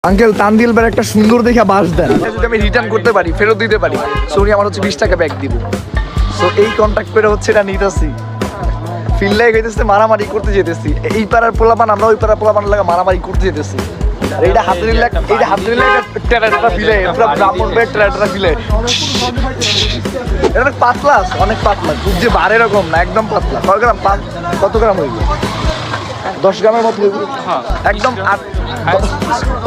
Uncle তানদিল ভাই একটা সুন্দর দেখে বাস দেন, যদি আমি রিটার্ন করতে পারি, ফেরত দিতে পারি, সরি আমার হচ্ছে 20 টাকা ব্যাক দিব। সো এই কন্ট্যাক্ট করে হচ্ছে এটা নিতেছি, ফিল লাইক হইতেছে মারামারি করতে যেতেছি, এই পাড়ার পোলাপান আমরা ওই পাড়ার পোলাপান লাগা মারামারি করতে যেতেছি। আর এইটা হাতে নিলে একটা টেরাটা ফিলে, পুরো ব্রাহ্মণ ভাইয়ের টেরাটা ফিলে। এটা অনেক পাতলা আছে, অনেক পাতলা, খুব যে বার এরকম না, একদম পাতলা। কত গ্রাম? কত গ্রাম হইবে? 10 গ্রামের মতো হইব একদম।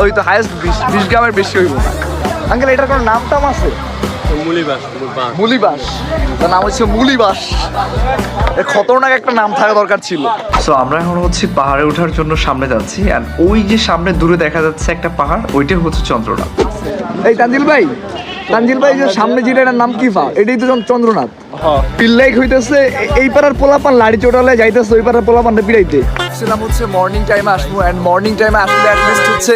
ওই তো হাইয়েস্ট 20 গ্রামের বেশি হইব। আঙ্কেল এটার কোনো নাম টাম আছে? মুলিবাস, তার নাম হচ্ছে মুলিবাস। খতরনাক একটা নাম থাকা দরকার ছিল। সো আমরা এখন হচ্ছে পাহাড়ে ওঠার জন্য সামনে যাচ্ছি, আর ওই যে সামনে দূরে দেখা যাচ্ছে একটা পাহাড়, ওইটাই হচ্ছে চন্দ্রনাথ। এই তানজিল ভাই যে সামনে যেটা, এটার নাম কি পা? এটাই তো চন্দ্রনাথ। পিল্লাইক হইতেছে এই পাড়ার পোলাপান লাড়ি চোটালে যাইতেছে ওই পাড়ার পোলাপানটা পিড়াইতে। ছিলাম হচ্ছে মর্নিং টাইমে আসবো, অ্যান্ড মর্নিং টাইমে আসলে অ্যাটলিস্ট হচ্ছে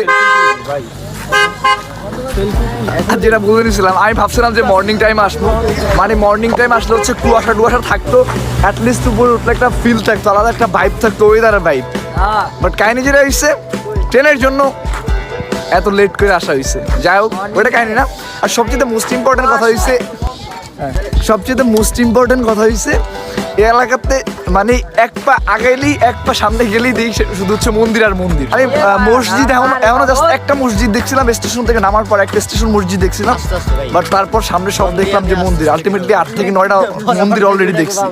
যেটা বলে দিয়েছিলাম, আমি ভাবছিলাম যে মর্নিং টাইমে আসবো, মানে মর্নিং টাইমে আসলে হচ্ছে কুয়াশা থাকতো, অ্যাটলিস্ট উপরে উঠলে একটা ফিল থাকতো, আলাদা একটা ভাইব থাকতো, ওয়েদারের ভাইব। বাট কাহিনি যেটা হয়েছে, ট্রেনের জন্য এত লেট করে আসা হয়েছে। যাই হোক, ওইটা কাহিনি না। আর সবচেয়ে মোস্ট ইম্পর্টেন্ট কথা হয়েছে এই এলাকাতে, মানে এক পা আগাইলেই এক পা সামনে গেলেই দেখি শুধু হচ্ছে মন্দির আর মন্দির। আমি মসজিদ এখনো জাস্ট একটা মসজিদ দেখছিলাম, স্টেশন থেকে নামার পর একটা স্টেশন মসজিদ দেখছিলাম, বাট তারপর সামনে সব দেখলাম যে মন্দির। আলটিমেটলি 8 থেকে 9টা মন্দির অলরেডি দেখছি।